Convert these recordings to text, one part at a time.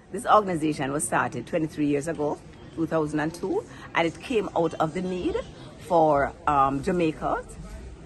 This organization was started 23 years ago, 2002, and it came out of the need for Jamaica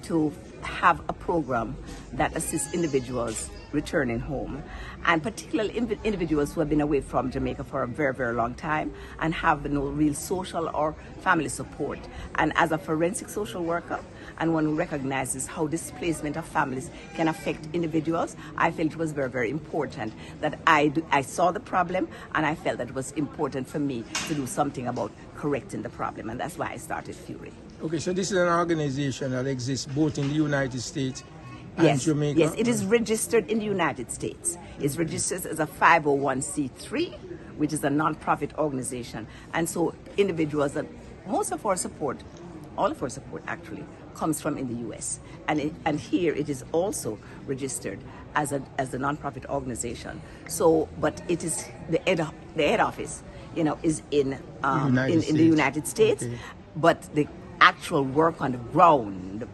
to have a program that assists individuals returning home, and particularly individuals who have been away from Jamaica for a very, very long time and have no real social or family support. And as a forensic social worker and one who recognizes how displacement of families can affect individuals, I felt it was very, very important that I saw the problem, and I felt that it was important for me to do something about correcting the problem, and that's why I started FURI. Okay, so this is an organization that exists both in the United States and Jamaica? Yes, it is registered in the United States. It's registered as a 501c3, which is a non-profit organization. And so individuals that most of our support, all of our support actually, comes from in the US. And here it is also registered as a non-profit organization. So, but it is the head office, is in the United States. Okay. But the actual work on the ground,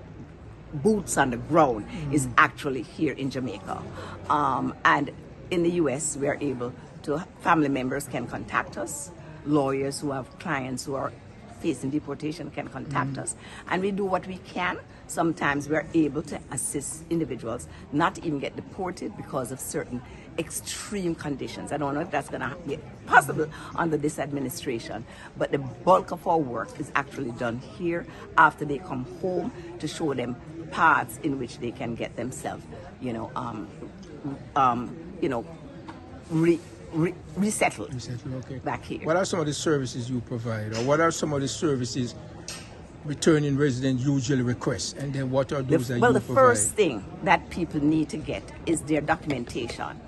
boots on the ground, is actually here in Jamaica. And in the US, we are able to, family members can contact us, lawyers who have clients who are facing deportation can contact us, and we do what we can. Sometimes we're able to assist individuals not even get deported because of certain extreme conditions. I don't know if that's going to be possible under this administration, but the bulk of our work is actually done here after they come home, to show them paths in which they can get themselves, resettled okay. back here. What are some of the services you provide, or what are some of the services returning residents usually request, and then what are those that you provide? The first thing that people need to get is their documentation,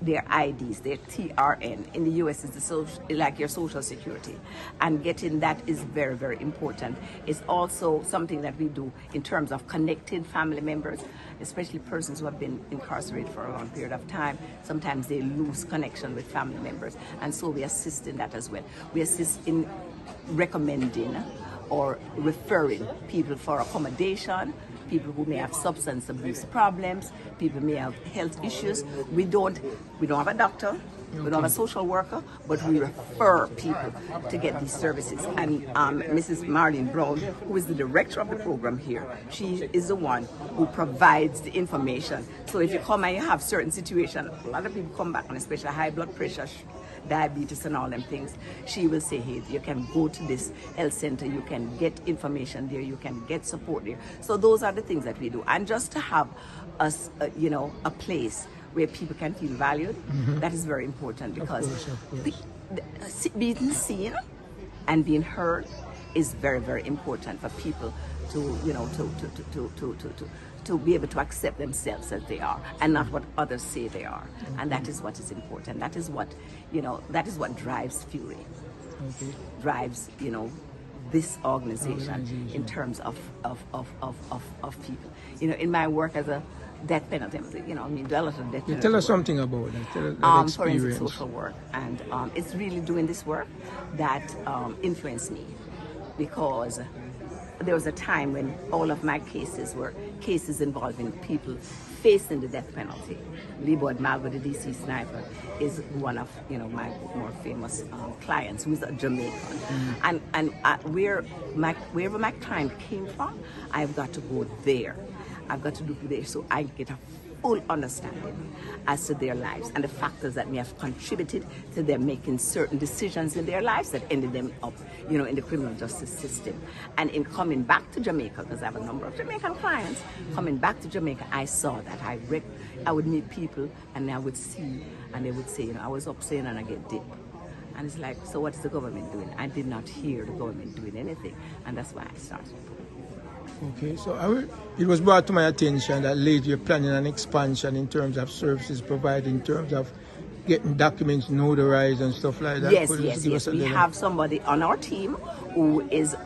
their IDs, their TRN. In the US, it's like your social security, and getting that is very, very important. It's also something that we do in terms of connecting family members, especially persons who have been incarcerated for a long period of time. Sometimes they lose connection with family members, and so we assist in that as well. We assist in recommending or referring people for accommodation, people who may have substance abuse problems, people may have health issues. We don't have a doctor, we don't have a social worker, but we refer people to get these services. And Mrs. Marlene Brown, who is the director of the program here, she is the one who provides the information. So if you come and you have certain situations, a lot of people come back, and especially high blood pressure, diabetes and all them things, she will say, hey, you can go to this health center, you can get information there, you can get support there. So those are the things that we do. And just to have us, a place where people can feel valued, that is very important, because being seen and being heard is very, very important for people to be able to accept themselves as they are, and not what others say they are. And that is what is important. That is what, that is what drives FURI. Okay. Drives, this organization in terms of people. In my work as a death penalty, a lot of death penalty. Tell us something about that. Tell us that forensic experience. social work, and it's really doing this work that influenced me, because there was a time when all of my cases were cases involving people facing the death penalty. Leebold Malvo, the DC sniper, is one of my more famous clients, who is a Jamaican. And wherever my client came from, I've got to go there. I've got to do there so I get a full understanding as to their lives and the factors that may have contributed to them making certain decisions in their lives that ended them up, in the criminal justice system. And in coming back to Jamaica, because I have a number of Jamaican clients, coming back to Jamaica, I saw that I would meet people and I would see, and they would say, I was up saying and I get dip. And it's like, so what's the government doing? I did not hear the government doing anything, and that's why I started. Okay, so it was brought to my attention that later you're planning an expansion in terms of services provided, in terms of getting documents notarized and stuff like that. Yes. We have somebody on our team who is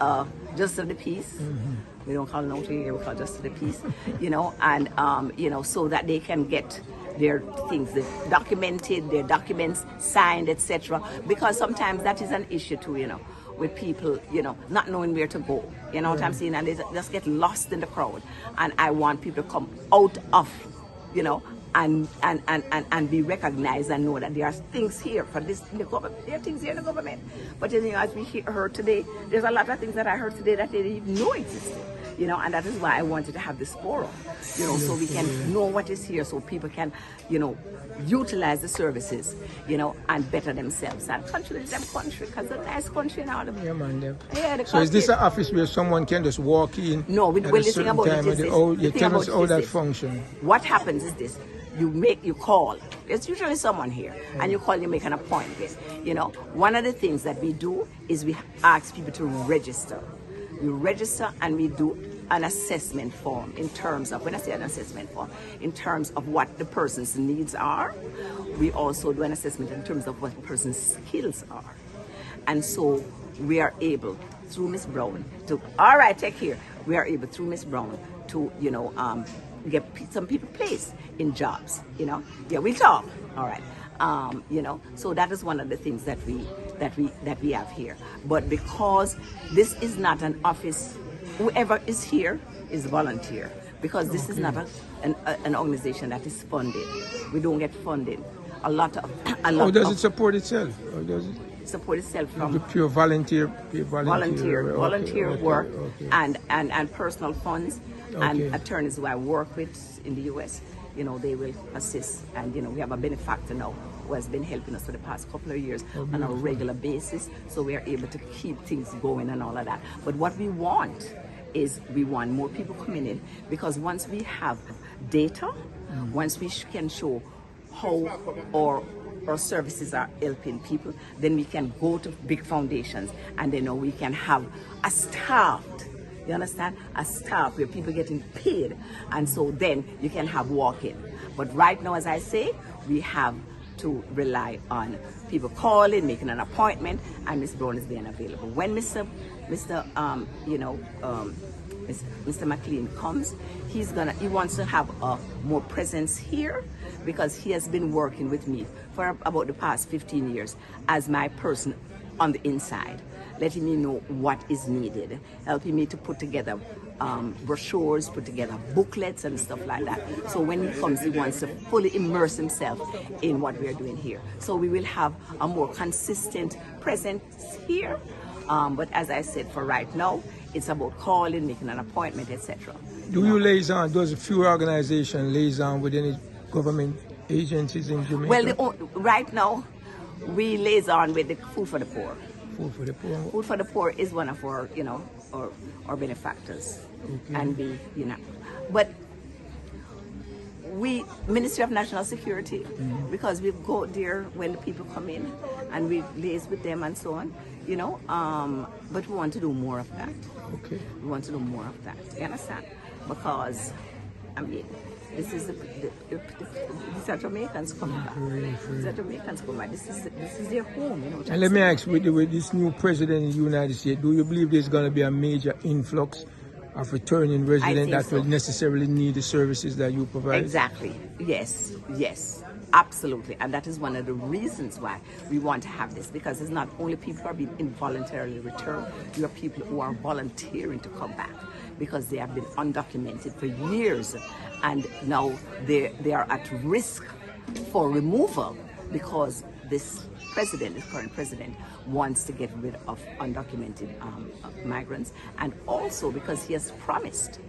just of the peace. We don't call notary, we call just of the peace, and so that they can get their things documented, their documents signed, etc. Because sometimes that is an issue too, with people, not knowing where to go. You know what I'm saying? And they just get lost in the crowd. And I want people to come out of, and be recognized and know that there are things here for this in the government. There are things here in the government. But you know, as we heard today, there's a lot of things that I heard today that they didn't even know existed. You know, and that is why I wanted to have this forum, you know, so we can know what is here, so people can, you know, utilize the services, you know, and better themselves and contribute to them country, because it's a nice country now. Yeah, man. Yeah, so is this an office where someone can just walk in? No, well, the thing about it is this. You tell us how that functions. What happens is this. You call. There's usually someone here, and you call, you make an appointment. You know, one of the things that we do is we ask people to register. We register and we do an assessment form in terms of, when I say an assessment form, in terms of what the person's needs are. We also do an assessment in terms of what the person's skills are. And so we are able, through Miss Brown, to, all right, take care. We are able, through Miss Brown, to, you know, get some people placed in jobs, you know. Yeah, we talk, all right. You know, so that is one of the things that we have here. But because this is not an office, whoever is here is volunteer, because this is not an organization that is funded. We don't get funded. How does it support itself? How does it support itself from the pure volunteer work and personal funds and attorneys who I work with in the US. You know, they will assist, and you know, we have a benefactor now who has been helping us for the past couple of years on a regular basis, so we are able to keep things going and all of that. But what we want is, we want more people coming in, because once we have data, once we can show how our services are helping people, then we can go to big foundations, and then we can have a staffed, you understand? A staff where people getting paid, and so then you can have walk-in. But right now, as I say, we have to rely on people calling, making an appointment, and Miss Brown is being available. When Mr. McLean comes, he wants to have more presence here, because he has been working with me for about the past 15 years as my person on the inside, letting me know what is needed, helping me to put together brochures, put together booklets and stuff like that. So when he comes, he wants to fully immerse himself in what we are doing here. So we will have a more consistent presence here. But as I said, for right now, it's about calling, making an appointment, etc. Do you liaison, does a FURI organization liaison with any government agencies in Jamaica? Well, right now, we liaison with the Food for the Poor. Food for the Poor. Food for the Poor is one of our, you know, our benefactors. Okay. And we, you know, but we, Ministry of National Security, because we go there when the people come in and we liaise with them and so on, you know, but we want to do more of that. Okay. We want to do more of that, you understand? Because, I mean, these are Jamaicans coming back. These are Jamaicans coming back. This is their home, you know. And let me ask, with this new president in the United States, do you believe there's going to be a major influx of returning residents that will necessarily need the services that you provide? Exactly. Yes. Yes. Absolutely. And that is one of the reasons why we want to have this, because it's not only people who are being involuntarily returned, you are people who are volunteering to come back because they have been undocumented for years, and now they are at risk for removal because this president, this current president, wants to get rid of undocumented migrants, and also because he has promised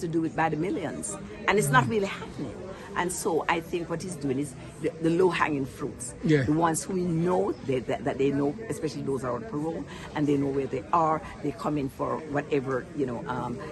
to do it by the millions, and it's not really happening. And so I think what he's doing is the low-hanging fruits, the ones who we know that they know, especially those who are on parole, and they know where they are. They come in for whatever, you know,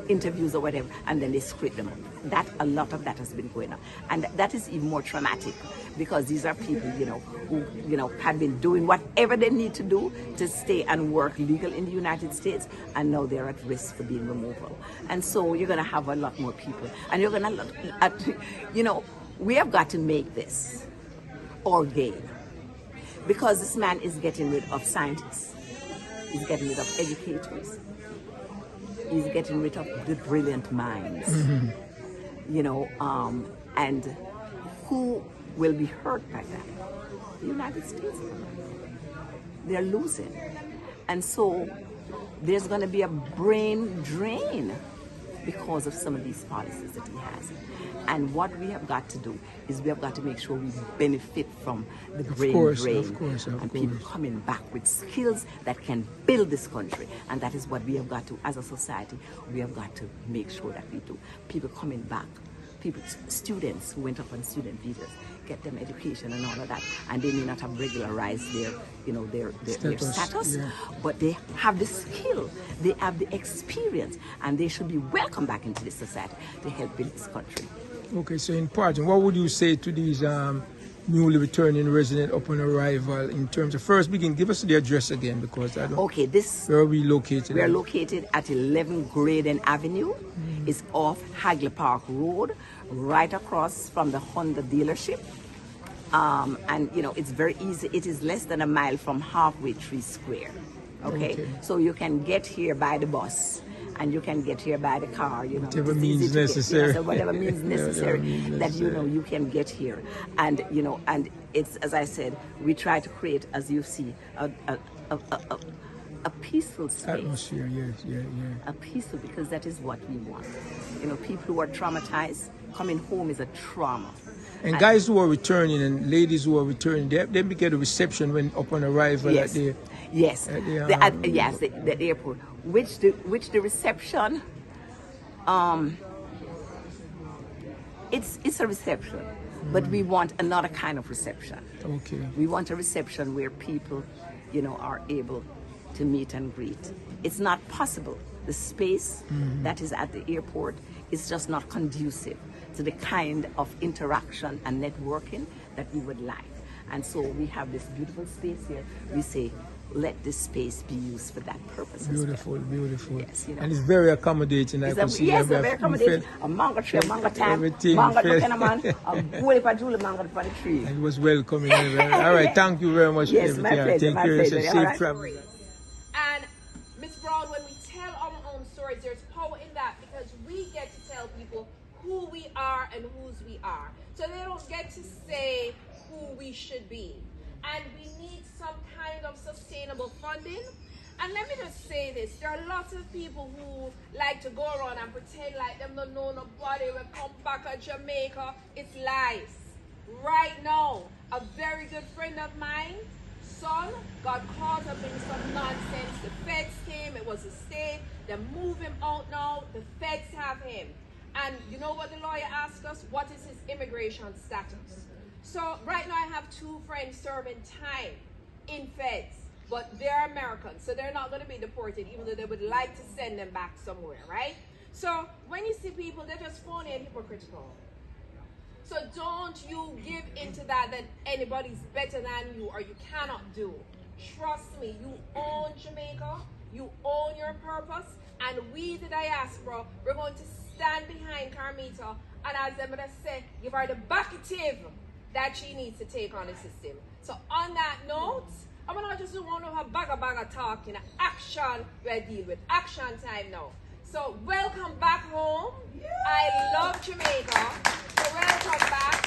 interviews or whatever, and then they scrape them up. A lot of that has been going on, and that is even more traumatic, because these are people, you know, who, you know, have been doing whatever they need to do to stay and work legal in the United States, and now they're at risk for being removal. And so you're going to have a lot more people, and you're going to, you know, we have got to make this our game, because this man is getting rid of scientists, he's getting rid of educators, he's getting rid of the brilliant minds, you know, and who will be hurt by that? The United States. They're losing. And so there's going to be a brain drain because of some of these policies that he has. And what we have got to do is we have got to make sure we benefit from the brain drain and people coming back with skills that can build this country. And that is what we have got to, as a society, we have got to make sure that we do. People coming back, people, students who went up on student visas, get them education and all of that, and they may not have regularized their, their status, but they have the skill, they have the experience, and they should be welcomed back into this society to help build this country. Okay, so in part, what would you say to these newly returning residents upon arrival in terms of, first begin, give us the address again, because I don't... Okay, where are we located? We are located at 11 Graydon Avenue. It's off Hagley Park Road, right across from the Honda dealership. And it's very easy. It is less than a mile from Halfway Tree Square. Okay? So you can get here by the bus, and you can get here by the car, whatever means necessary. So whatever means necessary that you can get here. And and it's, as I said, we try to create, as you see, a peaceful space. Atmosphere, yes. A peaceful, because that is what we want. People who are traumatized, coming home is a trauma. And guys who are returning and ladies who are returning, they get a reception when upon arrival at the... Yes, at the airport. Which the reception, it's a reception, but we want another kind of reception. Okay. We want a reception where people, are able to meet and greet. It's not possible. The space that is at the airport is just not conducive to the kind of interaction and networking that we would like. And so we have this beautiful space here. We say, let this space be used for that purpose. Beautiful. Yes, And it's very accommodating. Yes, it's very accommodating. A mango tree, a mango time, everything. Mango looking a man, a gold for Julie mango for the tree. And it was welcoming. All right, thank you very much. Yes, my pleasure. Take care of yourself. Safe travel. And Miss Brown, when we tell our own stories, there's power in that, because we get to tell people who we are and whose we are. So they don't get to say who we should be. And we need some kind of sustainable funding. And let me just say this, there are lots of people who like to go around and pretend like them don't know nobody will come back to Jamaica. It's lies. Right now, a very good friend of mine, son, got caught up in some nonsense. The feds came, it was a state, they move him out now, the feds have him. And you know what the lawyer asked us? What is his immigration status? So right now I have 2 friends serving time in feds, but they're Americans, so they're not going to be deported, even though they would like to send them back somewhere, right? So when you see people, they're just phony and hypocritical. So don't you give into that anybody's better than you or you cannot do. Trust me, you own Jamaica, you own your purpose, and we, the diaspora, we're going to stand behind Carmita, and as I'm going to say, give her the bucketive that she needs to take on the system. So on that note, I'm going to just want to have baga talk in action we deal with. Action time now. So welcome back home. I love Jamaica. So welcome back.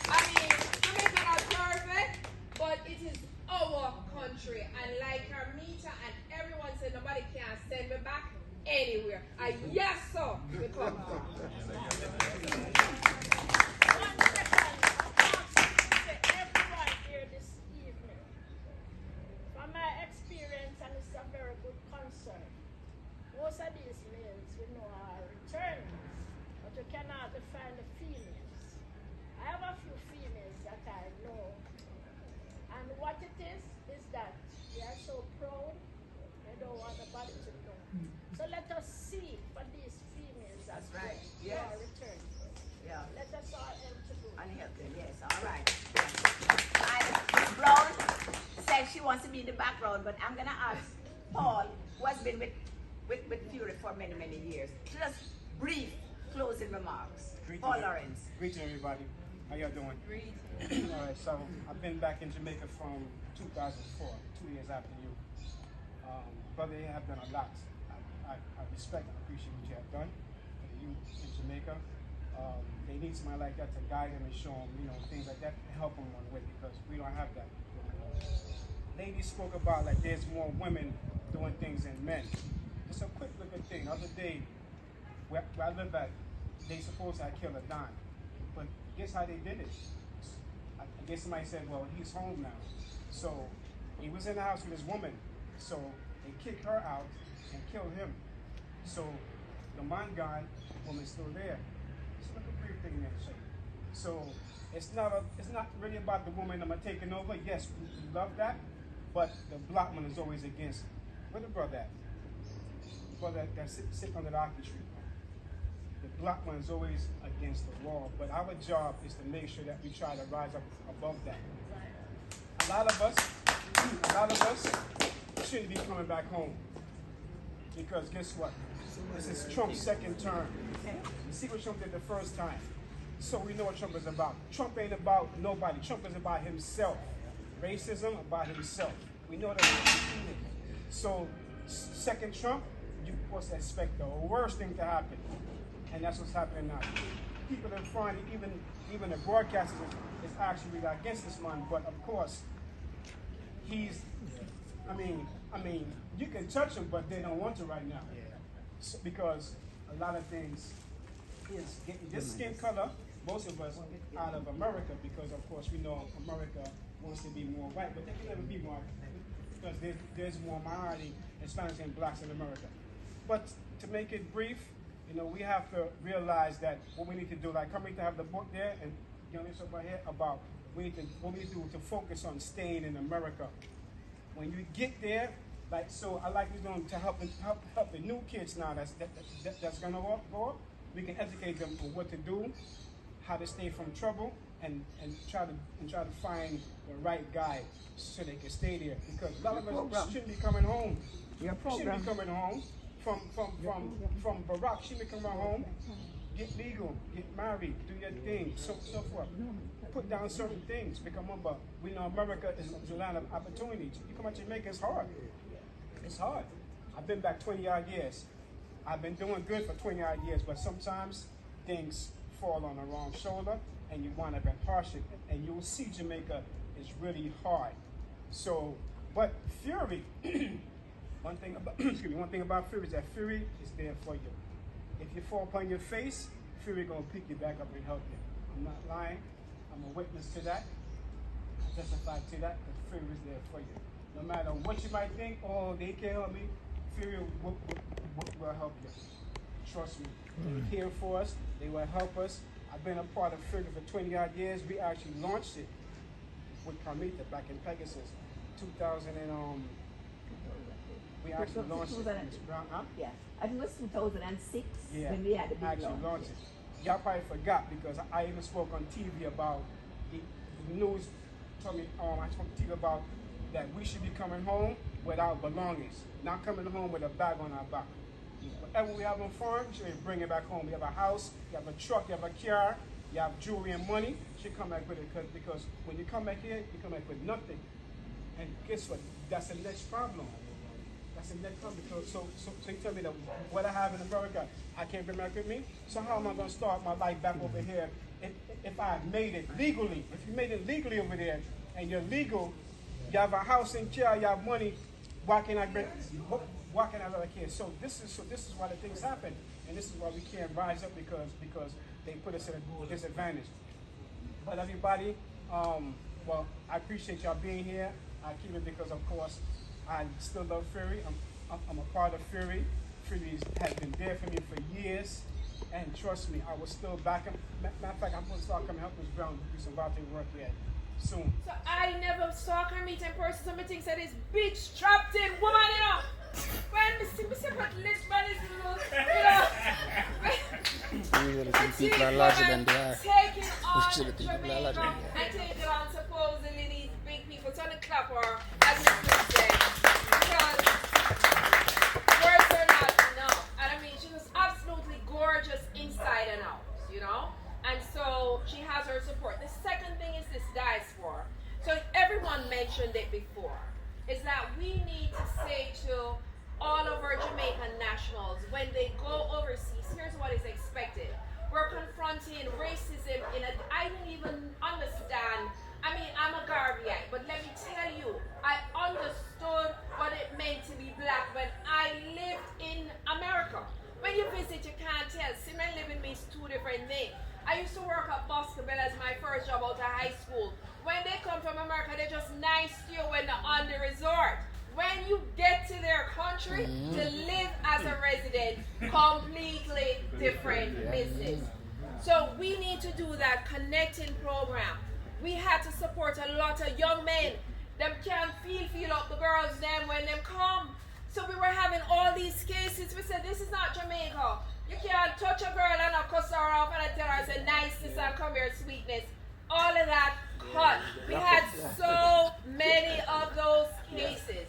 I mean, Jamaica not perfect, but it is our country. And like Carmita and everyone said, nobody can send me back anywhere. And yes, sir, we come back. Most of these males we know are returners, but you cannot define the females. I have a few females that I know, and what it is that they are so proud, they don't want nobody to know. So let us see for these females as well who are returning. Yeah. Let us all help to do it. And help them, yes, all right. Ms. Brown said she wants to be in the background, but I'm going to ask Paul, who has been with FURI for many, many years, just brief closing remarks. Paul Lawrence. Greeting everybody. How y'all doing? Greeting. All right, so I've been back in Jamaica from 2004, 2 years after you. Brother, you have done a lot. I respect and appreciate what you have done for the youth in Jamaica. They need somebody like that to guide them and show them, things like that to help them on the way, because we don't have that. Ladies spoke about like there's more women doing things than men. It's a quick little thing. The other day, where I live at, they supposed to have killed a Don. But guess how they did it? I guess somebody said, well, he's home now. So he was in the house with his woman. So they kicked her out and killed him. So the man gone, woman's still there. It's like a brief thing in that shape. So it's not really about the woman taking over. Yes, we love that, but the black one is always against. Where the brother at? The brother that sit under the hockey street. The black one is always against the wall, but our job is to make sure that we try to rise up above that. A lot of us shouldn't be coming back home, because guess what? This is Trump's second term. You see what Trump did the first time. So we know what Trump is about. Trump ain't about nobody. Trump is about himself. Racism about himself. We know that. So second Trump, you're supposed to expect the worst thing to happen. And that's what's happening now. People in front, even the broadcasters is actually against this man. But of course, I mean, you can touch him, but they don't want to right now. So, because a lot of things is getting this skin color, most of us out of America, because of course we know America wants to be more white, but they can never be more, because there's more minority Hispanics and blacks in America. But to make it brief, we have to realize that what we need to do, like coming to have the book there, and over here about what we do to focus on staying in America. When you get there, so I like we're doing to help the new kids now that's gonna go up. We can educate them on what to do, how to stay from trouble, and try to find the right guy so they can stay there. Because a lot of us shouldn't be coming home. Shouldn't be coming home from Barack. Shouldn't be coming home. Get legal, get married, do your thing, so forth. Put down certain things. Become a. We know America is a land of opportunity. You come to Jamaica, it's hard. It's hard. I've been back 20-odd years. I've been doing good for 20-odd years, but sometimes things fall on the wrong shoulder, and you wind up in hardship. And you'll see Jamaica is really hard. So, but FURI, one thing about FURI is that FURI is there for you. If you fall upon your face, FURI gonna pick you back up and help you. I'm not lying. I'm a witness to that. I testify to that, because FURI is there for you. No matter what you might think, oh, they can't help me, FURI will help you. Trust me. They're here for us. They will help us. I've been a part of FURI for 20-odd years. We actually launched it with Carmita back in Pegasus, 2000 and we actually launched it. Yeah, I think it was 2006 when we had the big launch. Launched it. Y'all probably forgot, because I even spoke on TV about the news. Told me I spoke on TV about that we should be coming home with our belongings, not coming home with a bag on our back. Whatever we have on farm, we should bring it back home. You have a house, you have a truck, you have a car, you have jewelry and money, you should come back with it, because when you come back here, you come back with nothing. And guess what? That's the next problem. That's the next problem. So you tell me that what I have in America, I can't bring back with me? So how am I going to start my life back over here if I made it legally? If you made it legally over there, and you're legal, you have a house and car, you have money, why can't I let it here? So this is why the things happen, and this is why we can't rise up, because they put us at a disadvantage. But everybody, well, I appreciate y'all being here. I keep it because, of course, I still love FURI. I'm a part of FURI. FURI has been there for me for years, and trust me, I was still back. Matter of fact, I'm going to start coming help Ms. Brown do some volunteer work here soon. So I never saw her meet in person. Some things that is big, strapped in woman, When we see what Lisbon is, Usually think people are larger than they are. Taking on Usually think people are larger than they are. and taking on supposedly these big people. So the clapper, as Mr. said, because words are not enough. And I mean, she was absolutely gorgeous inside and out, And so she has her support. The second thing is this diaspora. So everyone mentioned it before. Is that we need to say to all of our Jamaican nationals, when they go overseas, here's what is expected. We're confronting racism I don't even understand. I mean, I'm a Garveyite, but let me tell you, I understood what it meant to be black when I lived in America. When you visit, you can't tell different thing. I used to work at Boscobel as my first job out of high school. When they come from America, they're just nice to you when they're on the resort. When you get to their country to live as a resident, completely different business. So we need to do that connecting program. We had to support a lot of young men. Them can't feel up the girls them when them come. So we were having all these cases. We said, this is not Jamaica. You can't touch a girl and not cuss her off and tell her, say, niceness and come here, sweetness. All of that cut. We had so many of those cases.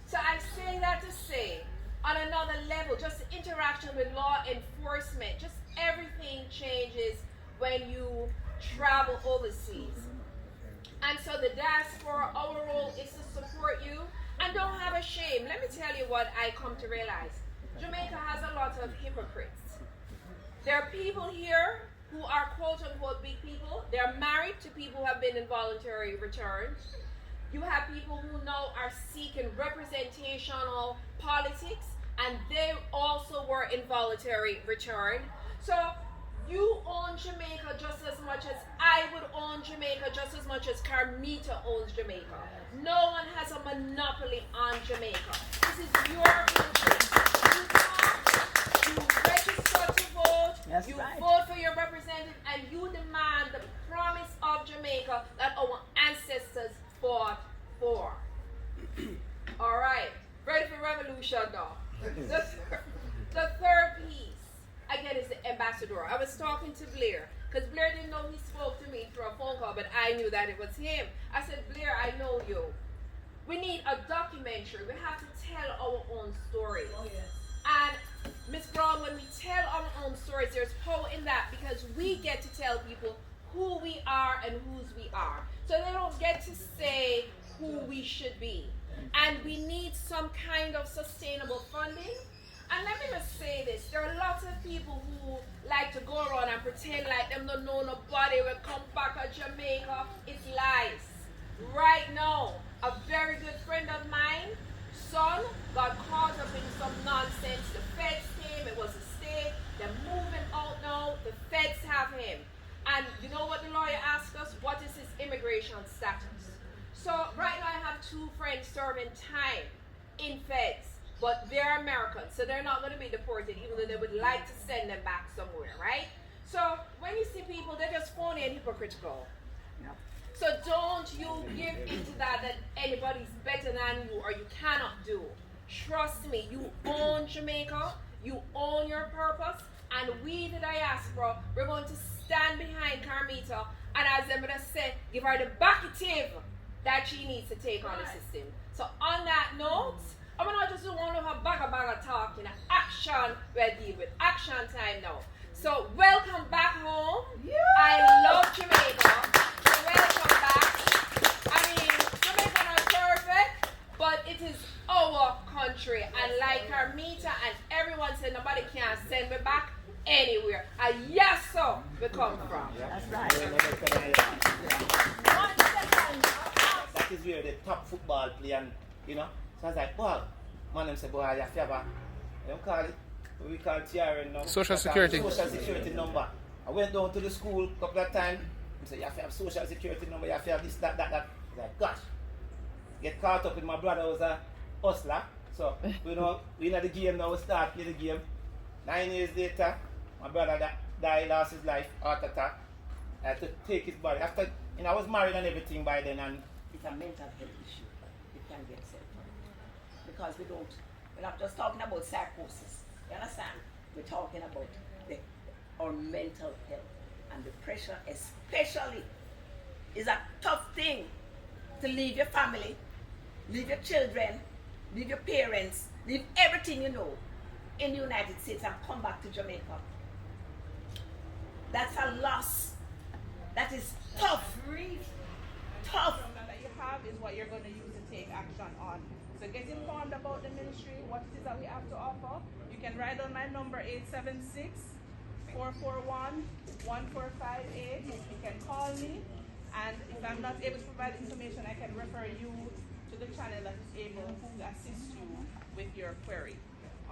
So I say that to say, on another level, just interaction with law enforcement, just everything changes when you travel overseas. And so the diaspora, our role is to support you and don't have a shame. Let me tell you what I come to realize. Jamaica has a lot of hypocrites. There are people here who are quote-unquote big people. They're married to people who have been in voluntary returns. You have people who now are seeking representational politics, and they also were in voluntary return. So you own Jamaica just as much as I would own Jamaica, just as much as Carmita owns Jamaica. No one has a monopoly on Jamaica. This is your country. You come, you register to vote, That's you right. vote for your representative, and you demand the promise of Jamaica that our ancestors fought for. All right, ready for revolution now. The third piece, again, is the ambassador. I was talking to Blair, because Blair didn't know he spoke to me through a phone call, but I knew that it was him. I said, Blair, I know you. We need a documentary. We have to tell our own stories. Oh, yes. And Ms. Brown, when we tell our own stories, there's power in that because we get to tell people who we are and whose we are. So they don't get to say who we should be. And we need some kind of sustainable funding. And let me just say this, there are lots of people who like to go around and pretend like them don't know nobody will come back to Jamaica. It's lies. Right now, a very good friend of mine, son, got caught up in some nonsense. The feds came, it was a state, they're moving out now, the feds have him. And you know what the lawyer asked us? What is his immigration status? So right now I have two friends serving time in feds. But they're Americans, so they're not going to be deported, even though they would like to send them back somewhere, right? So when you see people, they're just phony and hypocritical. Yep. So don't you give into that anybody's better than you or you cannot do. Trust me, you own Jamaica, you own your purpose, and we, the diaspora, we're going to stand behind Carmita, and as I'm going to say, give her the backative that she needs to take on the system. So on that note, I'm not just want to have bag of talk in action. We're dealing with action time now. So welcome back home. Yeah. I love Jamaica. So welcome back. I mean, Jamaica not perfect, but it is our country. And like Carmita and everyone said, nobody can send me back anywhere. And yes, sir, we come from. That's right. That is where the top football play, and you know. So I was like, well, man, them say, boy, you have to have a, them call it, what we call TRN now. Social security. Social security number. I went down to the school a couple of times. I said, you have to have social security number, you have to have this, that. I was like, gosh. Get caught up with my brother was a hustler. So, you know, we in the game now, we start play the game. 9 years later, my brother died, lost his life, heart attack. I had to take his body. After, you know, I was married and everything by then, and It's a mental health issue. It can get set. Because we're not just talking about psychosis. You understand? We're talking about our mental health. And the pressure especially is a tough thing to leave your family, leave your children, leave your parents, leave everything you know in the United States and come back to Jamaica. That's a loss. That is tough. Tough. That you have is what you're going to use to take action on. So get informed about the ministry, what it is that we have to offer. You can write on my number 876-441-1458. You can call me, and if I'm not able to provide information, I can refer you to the channel that is able to assist you with your query.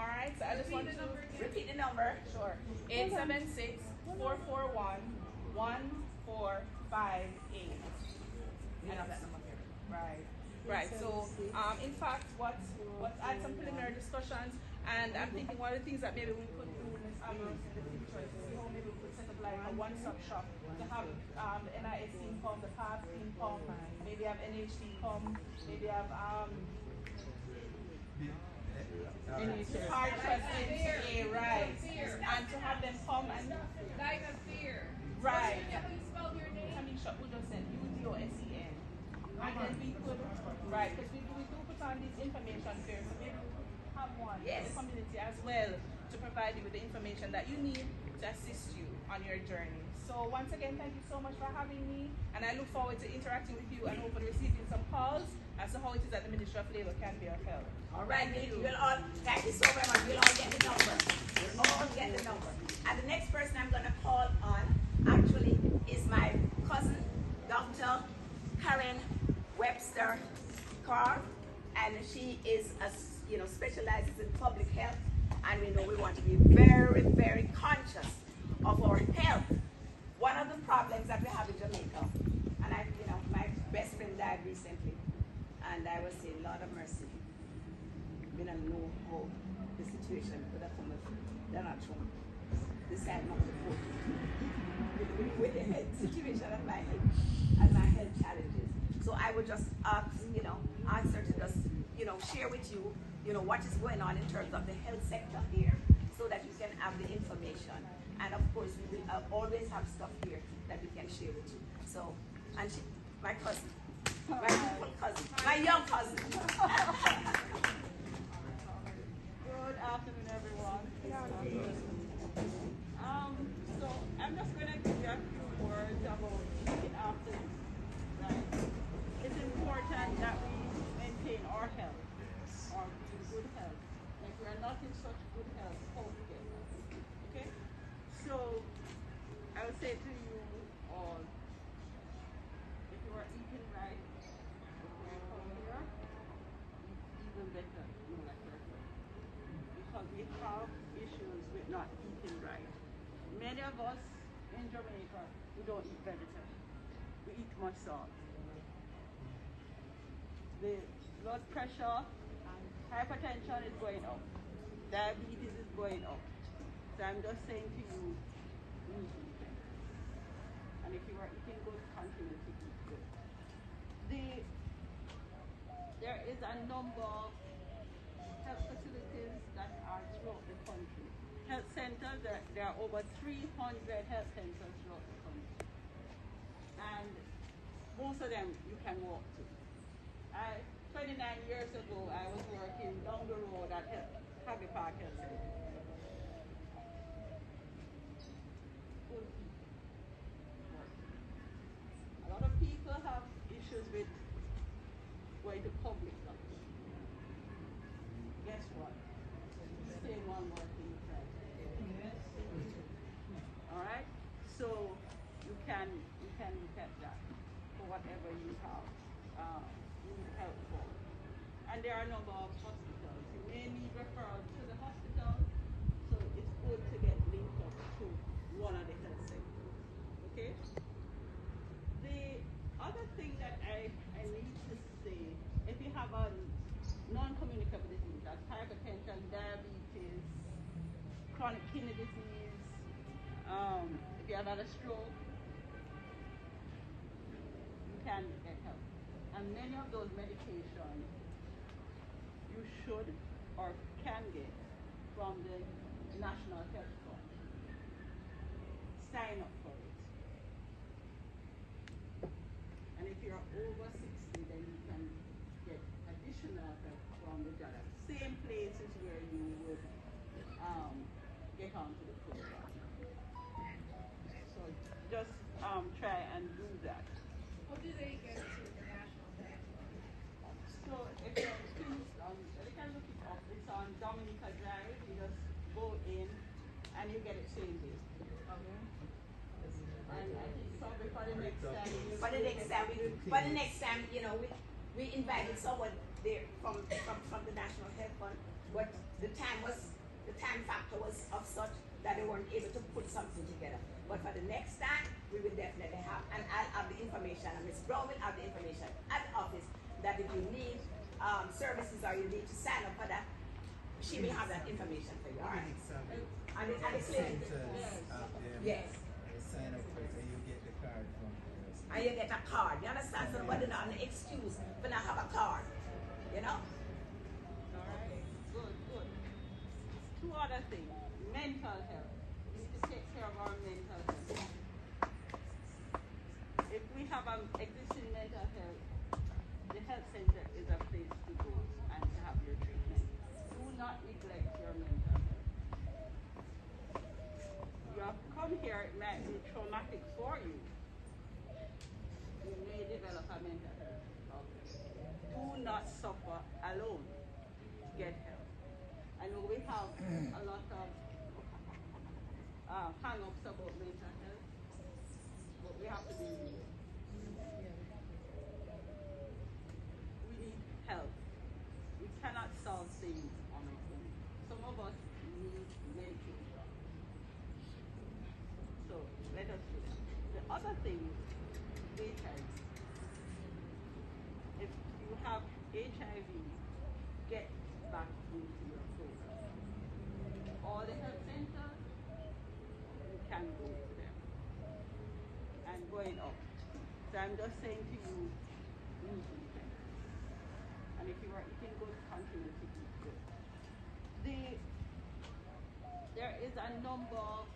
All right, so I just want to Repeat the number. sure 876-441-1458. We have that number here. Right, right. So, in fact, what's at some preliminary discussions, and I'm thinking one of the things that maybe we could do, Ms. Ambrose, in the future is see how maybe we could set up like a one-stop shop to have the NIS team come, the PAB team come, maybe have NHT come, maybe have hard trust NTA, right, and to have them come and Like a fear. right. How you spell your name? Tamisha Udosen, UDOSEN. And then we could, right, because we do put on this information fair, so maybe we could have one in Yes. the community as well to provide you with the information that you need to assist you on your journey. So once again, thank you so much for having me, and I look forward to interacting with you and hopefully receiving some calls as to how it is that the Ministry of Labour can be of help. All right, we'll all, thank you so very much. We'll all get the number. We'll all get the number. And the next person I'm going to call on actually is my cousin, Dr. Karen Webster Carr, and she is specializes in public health, and we know we want to be very, very conscious of our health. One of the problems that we have in Jamaica, and my best friend died recently, and I was saying, Lord of mercy, we don't know how the situation could have come if they're not true. This side not support with the health situation and my health challenges. So I would just ask her to just, share with you, what is going on in terms of the health sector here, so that you can have the information. And of course, we will always have stuff here that we can share with you. So, and she, my cousin, my beautiful cousin, my young cousin. Good afternoon, everyone. So I'm just going to give you a few words about looking after you, right? It's important that we maintain our health, or good health. If we are not in such good health, how we get health, okay? So I would say to you all, if you are eating right, if you are healthier, even better, like yourself. Because we have issues with not eating right. Many of us in Jamaica, we don't eat vegetables. We eat much salt. The blood pressure and hypertension is going up. Diabetes is going up. So I'm just saying to you, you need to eat better. And if you are eating good, continue to eat good. There is a number of health facilities that are throughout the country. Health centers, there are over 300 health centers throughout the country. And most of them you can walk to. 29 years ago, I was working down the road at Happy Park Health Center. Good people. A lot of people have issues with going to public doctors. Guess what? Same one working in private. All right. So you can look at that for whatever you have you need help for. And there are a number of hospitals. You may need referrals to the hospital, so it's good to get linked up to one of the health centers. Okay. The other thing that I need to say, if you have a non-communicable disease, that's hypertension, diabetes, chronic kidney disease, if you have had a stroke, you can get help. And many of those medications you should or can get from the National Health Fund. Sign up for it. And if you're over 60, then you can get additional help from the JADA. Same places where you would get onto the program. So just try and do that. How do they get to the national bank? So if you're in Kingston, you can look it up. It's on Dominica Drive. You just go in and you get it same day. Okay. And I think probably for the next time. For the next time, we invited someone there from the National Health Fund, but the time was time factor was of such that they weren't able to put something together. But for the next time, we will definitely have, and I'll have the information, and Ms. Brown will have the information at the office that if you need services or you need to sign up for that, she will have that information for you. All right. And it's linked. Yes. Sign up for it and you get the card from And you get a card. You understand? So nobody not an excuse for not have a card. You know? Alright, good, good. Two other things. Mental health. We need to take care of our mental health. If we have an existing mental health, the health center is a place to go and to have your treatment. Do not neglect your mental health. You have come here, it might be traumatic for you. You may develop a mental health problem. Do not suffer alone. Get help. I know we have a lot of hang-ups about mental health, but we have to be real. We need help. We cannot solve things on our own. Some of us need medication. So let us do that. The other thing is HIV. If you have HIV, get back into your program. All the health centers, you can go to them. And going up. So I'm just saying to you, use them. And if you are eating good, continue to eat good. There is a number of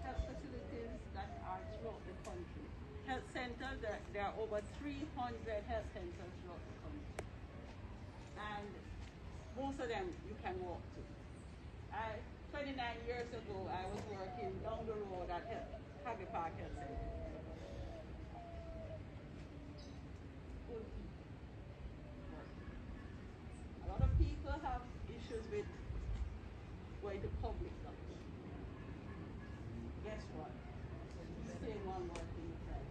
health facilities that are throughout the country. Health centers, there are over 300 health centers throughout the country. And most of them you can walk to. 29 years ago, I was working down the road at Happy Park Health Center. Good people. A lot of people have issues with going to public doctors. Guess what? Same one working with that.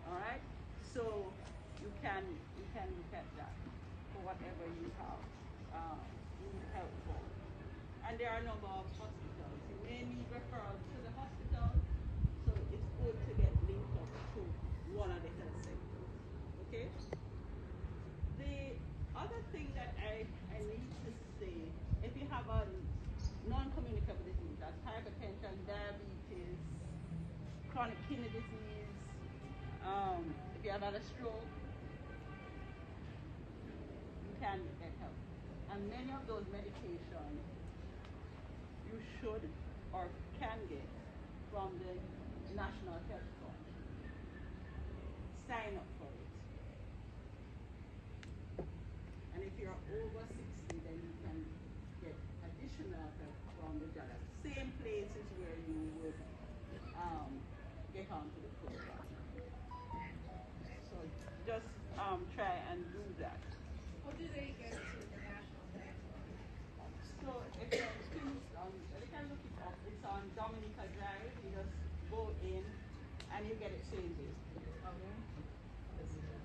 Alright? So you can look at that for whatever you have need help for. And there are a number of hospitals. You may need referrals to the hospital, so it's good to get linked up to one of the health centers. Okay? The other thing that I need to say, if you have a non-communicable disease, that's hypertension, diabetes, chronic kidney disease, if you have had a stroke, you can get help. And many of those medications you should or can get from the National Health Fund. Sign up for it. And if you're over 60, then you can get additional help from the JADA. Same places where you would get onto the program. So just try and do that. How do they get to the national bank? So if you're you can look it up. It's on Dominica Drive. You just go in and you get it same day. Okay.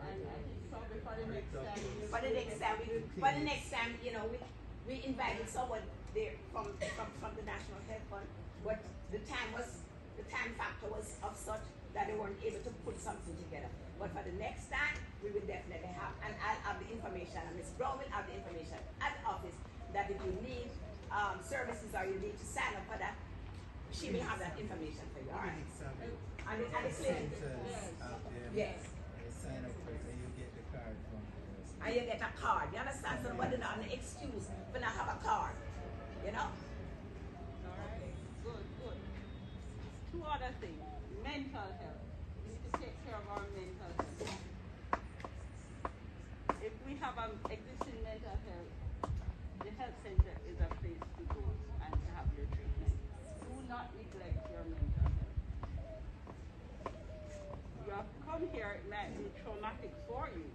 And I think probably for the next time. For the next time, you know, we invited someone there from the National Health Fund, but the time factor was of such that they weren't able to put something together. But for the next time, we will definitely have, and I'll have the information, and Ms. Brown will have the information at the office that if you need services or you need to sign up for that, she will have that information for you. All right. And it's linked. Yes. Sign up for it and you get the card from And you get a card. You understand? So nobody not an excuse for not have a card. You know? Alright. Good, good. Two other things. Mental health. We need to take care of our mental health. If we have an existing mental health, the health center is a place to go and to have your treatment. Do not neglect your mental health. You have come here, it might be traumatic for you.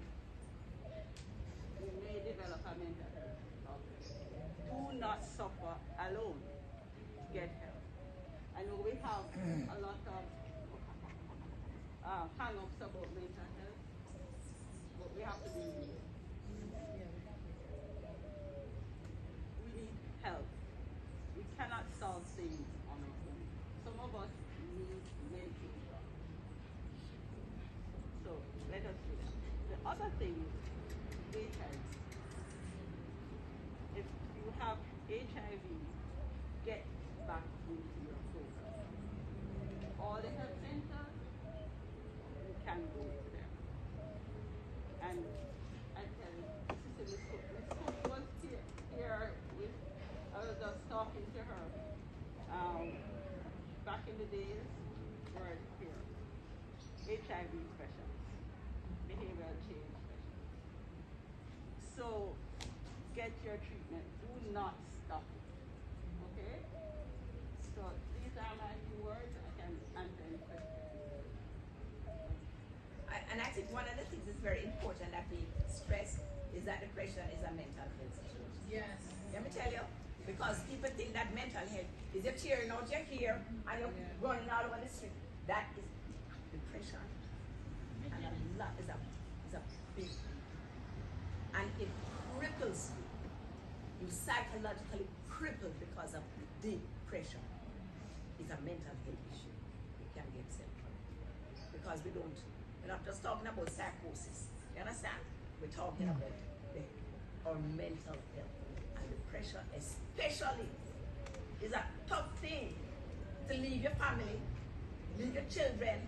You may develop a mental health problem. Do not suffer alone. Get help. I know we have a lot of hang-ups about mental health, but we have to be real. solve things on our own. Some of us need medication. So let us do that. The other thing is HIV. If you have HIV, get back into your program. All the health centers, you can go there. And I tell you, Sister Miss Cook was here with, I was just talking to her. Back in the days, were here. HIV specialist, behavioral change specialist. So get your treatment. Do not stop it. Okay? So these are my few words. I can answer any questions. And I think one of the things that's very important that we stress is that depression is a mental health situation. Yes. Let me tell you, because people think that mental health is you're tearing out your hair and you're running all over the street. That is depression. And a lot is a big thing. And it cripples you. You psychologically crippled because of depression. It's a mental health issue. You can get symptoms. Because we're not just talking about psychosis. You understand? We're talking about our mental health. And depression especially is a tough thing to leave your family, leave your children,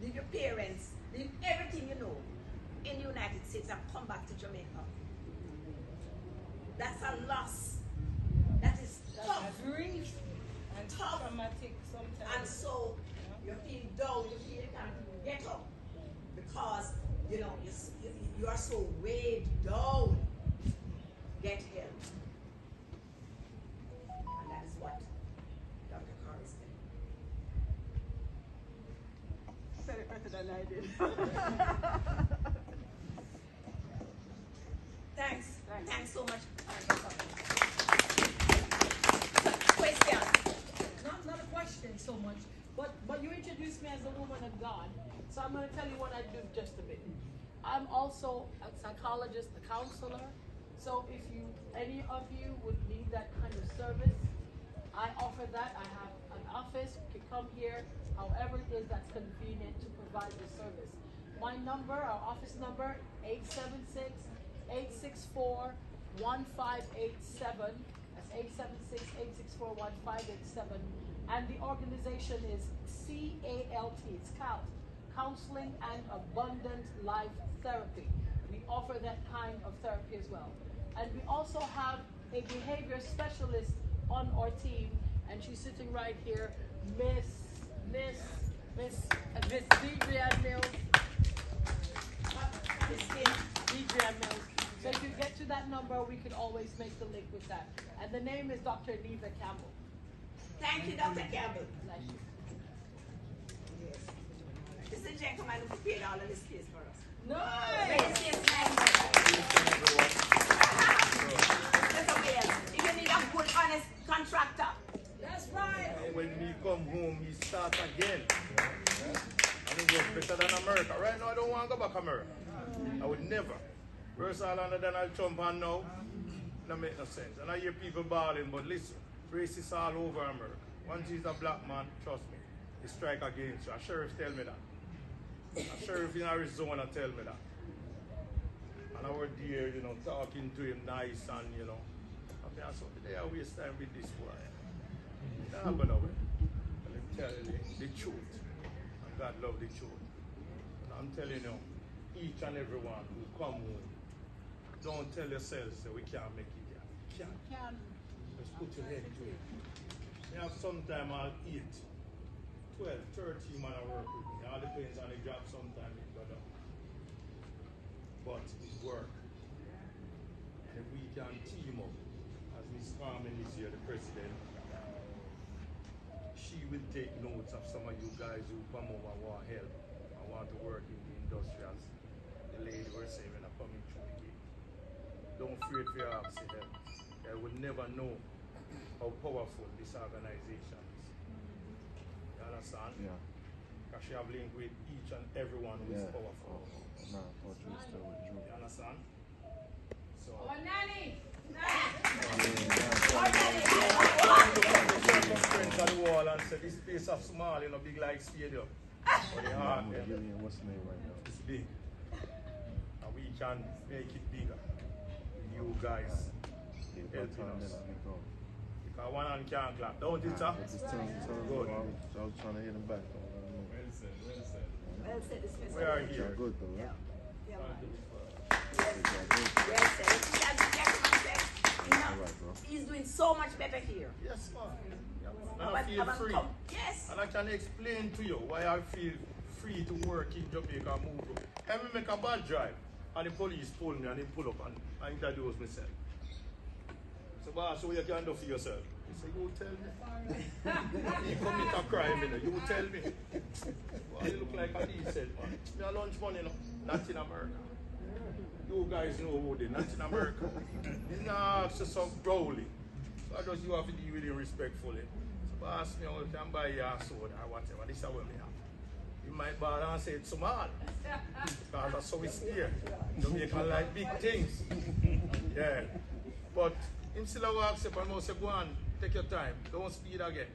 leave your parents, leave everything you know in the United States and come back to Jamaica. That's a loss. That is tough. Grief and tough. traumatic sometimes. And so you feel down, you feel you can't even get up because you are so weighed down. Get help. And that is what Dr. Carr is saying. Said it better than I did. Thanks. Thanks so much. Question. Not a question so much, but you introduced me as a woman of God. So I'm going to tell you what I do just a bit. I'm also a psychologist, a counselor. So if any of you would need that kind of service, I offer that. I have an office. You can come here, however it is that's convenient to provide the service. My number, our office number, 876-864-1587. That's 876-864-1587. And the organization is CALT. It's CALT, Counseling and Abundant Life Therapy. We offer that kind of therapy as well. And we also have a behavior specialist on our team, and she's sitting right here, Miss Deidre Mills. Deidre Mills. So if you get to that number, we can always make the link with that. And the name is Dr. Neva Campbell. Thank you, Dr. Campbell. Bless you. Yes. This is the gentleman who prepared all of this case for us. Nice. You need a good, honest contractor. That's right. When we come home, we start again. And it was better than America. Right now, I don't want to go back to America. I would never. First of all, under Donald Trump and now, that makes no sense. And I hear people bawling, but listen, racists all over America. Once he's a black man, trust me, he strike against you. A sheriff tell me that. A sheriff in Arizona tell me that. And I was there, talking to him nice and, I mean, so today I waste time with this boy. Nah, but no way. Let me tell you the truth. And God love the truth. And I'm telling you, each and every one who come home, don't tell yourselves that we can't make it yet. Can't. Just put your head to it. You have sometime I'll eat 12, 13 man I work with me. It all depends on the job sometimes it go down. But it's work. And if we can team up, as Ms. Carmen is here, the president, she will take notes of some of you guys who come over and want help and want to work in the industrials. The lady was saying when I come in through the gate. Don't fear for your ask help. They would never know how powerful this organization is. You understand? Yeah. Because she have linked with each and everyone who is powerful. You You understand? So Oh, Nanny! Oh, Nanny! look at the circumference of the wall and say this place is small, you know, big like stadium. But the heart there, What's the name right now? it's big. And we can make it bigger. You guys helping us. Because one hand can't clap, don't it, sir? Just tell him, Good. I was trying to hit him back. Well said, this We are here. Good though, right? Yeah, man. Well said. See, as the gentleman said, All right, bro. he's doing so much better here. Yes, man. And I feel free. Yes. And I can explain to you why I feel free to work in Jamaica and move to. I will make a bad drive and the police pull me and they pull up and I introduce myself. So, boss, what you can do for yourself? He said, you tell me. You commit a crime, you know. You tell me. Well, you look like a decent man. Me a lunch money, you know. Not in America. You guys know who they not in America. He's not ask you some growly. So I just you have to deal with him respectfully. So ask me how you can buy your soda or whatever. This is what me have. You might buy and say it's small. Because that's how we steer. Jamaican like big things. Yeah. But him still walks up and must say, go on, take your time. Don't speed again.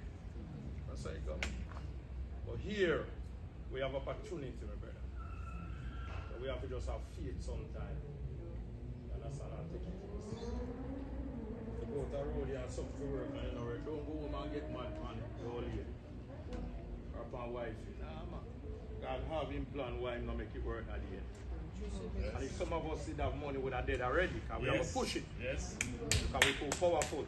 That's how it goes. But here we have opportunity, my brother. So we have to just have faith sometimes. And that's how I take it. To go to the road here and something to work and you know, don't go home and get mad on the old lady. Or upon wife. Nah, man. God have him plan why him not make it work at the end. Yes. And if some of us did have money, we would have dead already. Because we have to push it. Yes. Because we too powerful.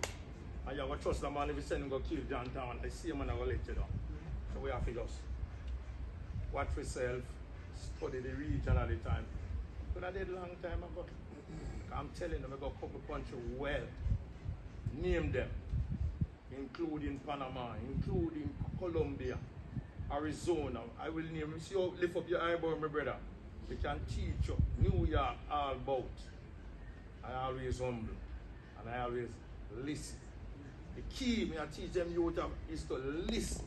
And you have to trust the man if you send him to kill downtown. The same man will let you down. So we have to just watch ourselves, study the region at the time. But I did a long time ago. I'm telling them, I got a couple countries well. Name them. Including Panama, including Colombia, Arizona. I will name you. See how lift up your eyebrow, my brother. We can teach you. New York all about. I always humble. And I always listen. The key me I teach them youth is to listen.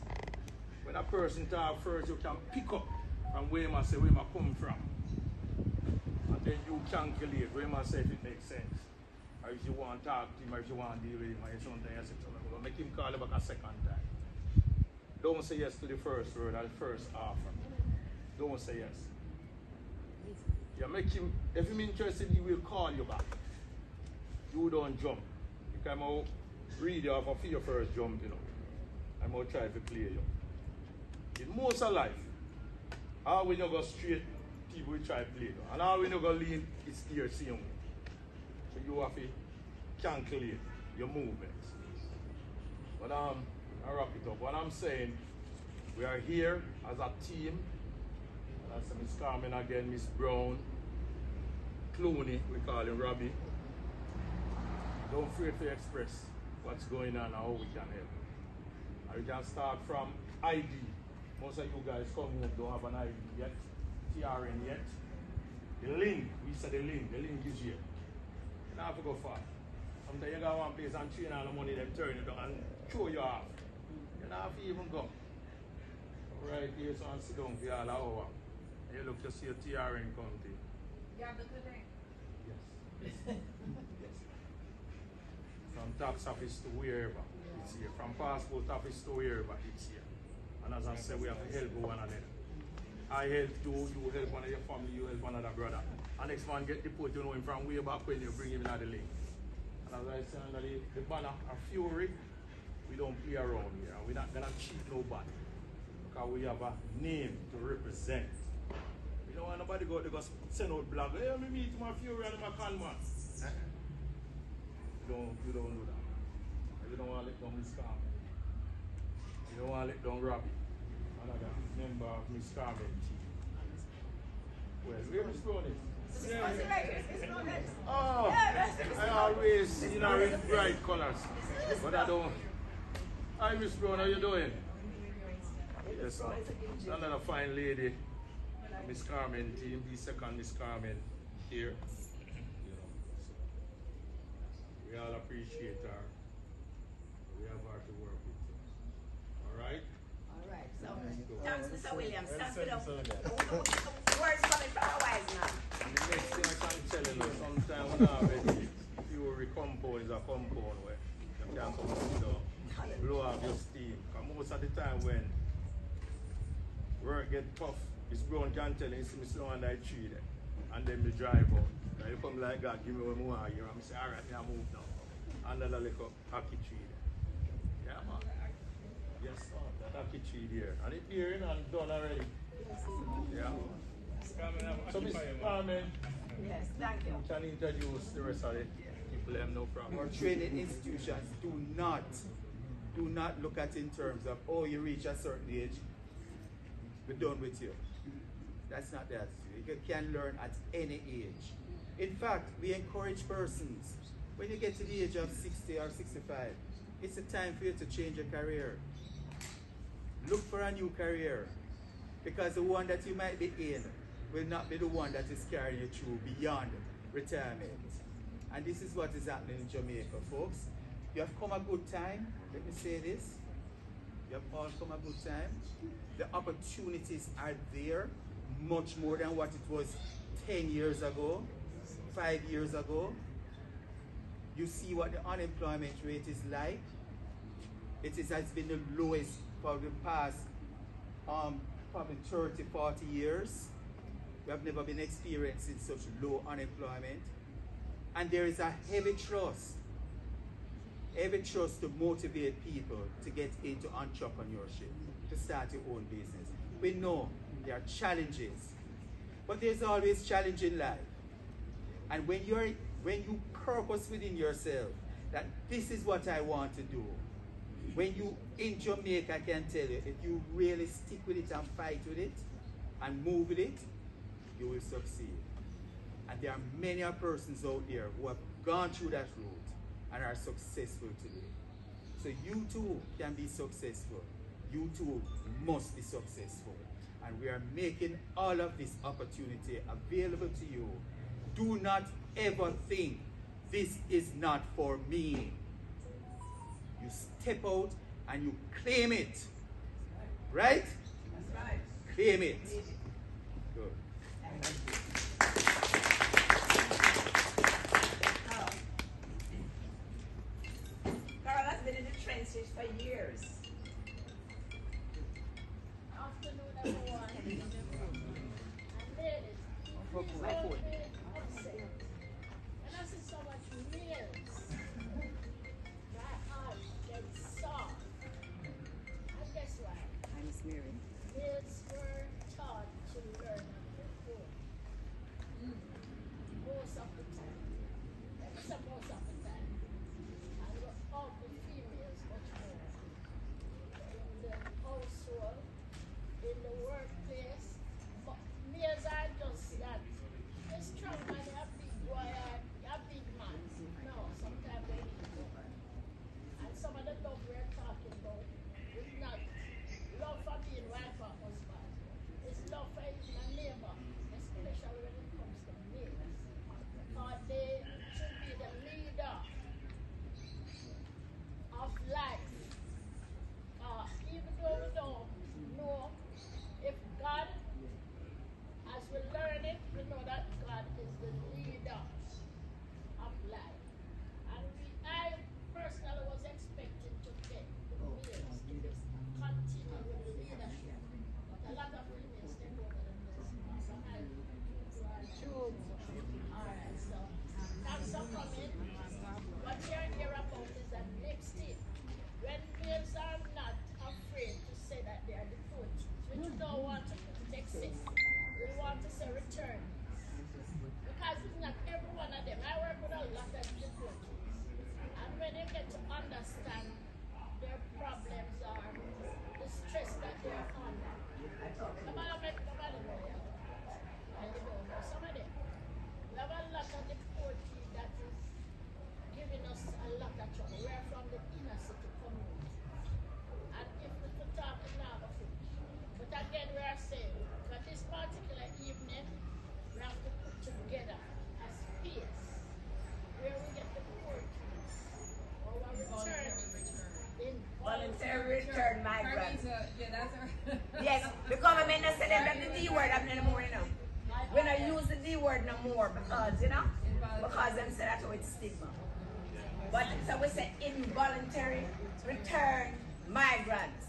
When a person talk first, you can pick up from where I say where I come from. And then you calculate where I say if it makes sense. Or if you want to talk to him, or if you want to deal with him, or something else, make him call you back a second time. Don't say yes to the first word or the first offer. Don't say yes. You make him, if he's interested, he will call you back. You don't jump. You come out, read you off for your first jump, you know. I'm going to try to clear you. In most of life, all when you go straight, people will try to play you. And all when you go lean, it's ear seeing. So you have to calculate your movements. But I wrap it up. What I'm saying, we are here as a team. That's Miss Carmen again, Miss Brown, Clooney, we call him Robbie. Don't afraid to express what's going on and how we can help. And we can start from ID. Most of you guys come home don't have an ID yet, TRN yet. The link, we said the link is here. You don't have to go far. Sometimes you go one place and train all the money, they turn you down and throw you off. You don't have to even go. Right here, so and sit down for all hour. You look to see a TRN county. You have the connect? Yes. Yes. From tax office to wherever, it's here. From passport office to wherever, it's here. And as I said, we have to help one another. I help you help one of your family, you help another brother. And next man get deported, you know him from way back when you bring him in the link. And as I said, under the banner of FURI, we don't play around here. We're not gonna cheat nobody. Because we have a name to represent. You don't want nobody go to send out blog. Hey, me meet my FURI and my con man. You don't do that. You don't want to let down Miss Carmen. You don't want to let down Robbie. Another member of Miss Carmen team. Well, where Miss Brown is? Oh, I always see her in bright colors. But I don't. Hi Miss Brown, how you doing? Yes, sir. Another fine lady. Miss Carmen team, the second Miss Carmen here. We all appreciate her. We have her to work with. Alright? Alright, so thanks Mr. Williams. Thanks for the words coming from our wise man. And the next thing I can tell you, sometimes when I have a FURI compound is a compound where you can't come to the door. blow off your steam. Because most of the time when work get tough, this brown can tell you, see me slow on that tree there. And then me drive out. Now you come like God, give me one more here. I'm say, alright, me I move now. Under the little hockey tree there. Yeah, man. Yes, sir. That hockey tree there. And it's there, you know, and done already. Yeah. So, Mr. Carmen, Yes, thank you. can introduce the rest of the people, them no problem. Our training institutions do not look at in terms of, oh, you reach a certain age, we're done with you. That's not the attitude. You can learn at any age. In fact, we encourage persons, when you get to the age of 60 or 65, it's a time for you to change your career. Look for a new career, because the one that you might be in will not be the one that is carrying you through beyond retirement. And this is what is happening in Jamaica, folks. You have come a good time, let me say this. You have all come a good time. The opportunities are there, much more than what it was 10 years ago, 5 years ago. You see what the unemployment rate is like. It has been the lowest for the past probably 30, 40 years. We have never been experiencing such low unemployment. And there is a heavy trust to motivate people to get into entrepreneurship, to start your own business. We know there are challenges, but there's always challenge in life. And when you purpose within yourself that this is what I want to do, when you in Jamaica, I can tell you, if you really stick with it and fight with it and move with it, you will succeed. And there are many persons out there who have gone through that route and are successful today. So you too can be successful. You too must be successful. And we are making all of this opportunity available to you. Do not ever think this is not for me. You step out and you claim it. Right? That's right. Claim it. Good. Carol has been in the trenches for years. Afternoon, everyone. And ladies, please don't be upset. When I see so much males, my heart gets soft. And guess what? I'm Miss Mary. Males were taught to learn on their own. Most of the time. Let me say most of the time. And all the females much more. In the household, in the workplace, but males are just that. They're strong man, they're big boy, they're big man. No, sometimes they need more. And some of the love we're talking about is not love for being wife or husband. It's love for even a neighbor, especially when it comes to males. Because they should be the leader of life. Even though we don't know if God, as we learn it, we know that God is the leader of life. And I personally was expecting to get the males to just continue with the leadership. But a lot of females take over the males. True. Alright, so thanks for coming. What you're here about is a next step. When males are not afraid to say that they are the coach, which we don't want to put Texas, we want to say return. Because it's not every one of them. I work with a lot of the coaches. And when you get to understand their problems or the stress that they are under, nobody know you. And you don't know some of them. We have a lot of the poor team that is giving us a lot of trouble. We are from the inner city community. And if we could talk in our food. But again, we are saying, for this particular evening, we have to put together a space where we get the poor kids or a return in Voluntary return migrants. Yeah, that's our. Yes, the government has said that the D word up no more, you know. We don't use the D word no more because, you know, because them say that's how it's stigma. But so we say involuntary return migrants.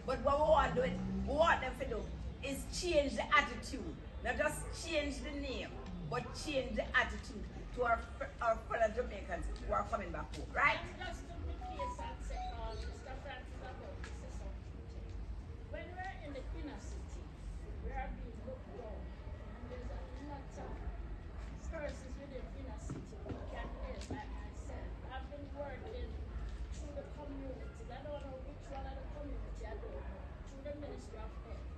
But what we want to do, we want them to do is change the attitude. Not just change the name, but change the attitude to our fellow Jamaicans who are coming back home, right? Just to be case and say, Mr. Francis about this is something. When we're in the inner city, we are being looked down. And there's a lot of persons within inner city who can help, like myself. I've been working through the communities. I don't know which one of the community I don't know. Through the Ministry of Health.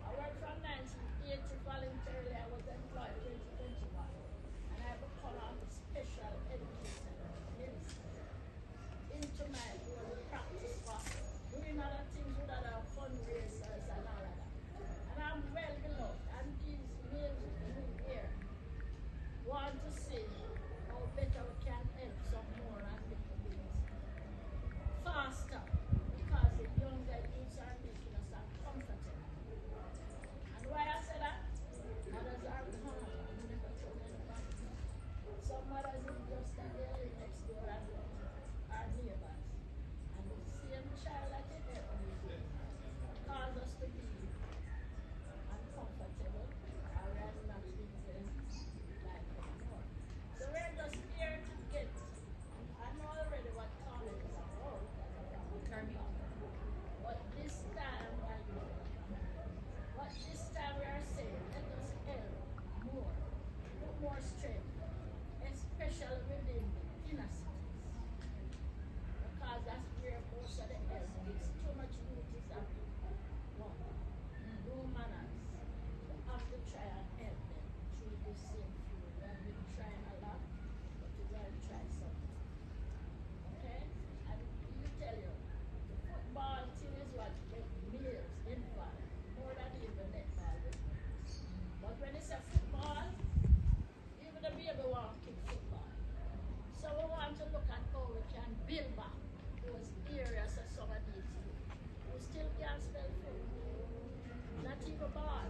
I worked from 1980 voluntarily. I was employed 2021. And I become a special education minister into my own practice for doing other things with other fundraisers and all of that. And I'm well beloved. And these names who here want to see how better we can help some more and make things faster because the younger youths are making us uncomfortable. And why I say that? Mothers are calm and never told anybody. Some mothers is just that they live next door and are neighbors. And the same child that they help cause us to be uncomfortable or we are not living like anymore. So we're just here to get, I know already what Carmen is about, but this time we are saying, let us help more, put more strength, especially within the inner cities. Because that's where most of the help is. Too much youth is having one. No manners. We have to try and help them through the same field. We have been trying a lot, but we got to try something. Okay? And you tell you, the football team is what make males involved, more than even netball. But when it's a football, even the baby want to kick football. So we want to look at how we can build back those areas that some of these who still can't spell football, not even ball.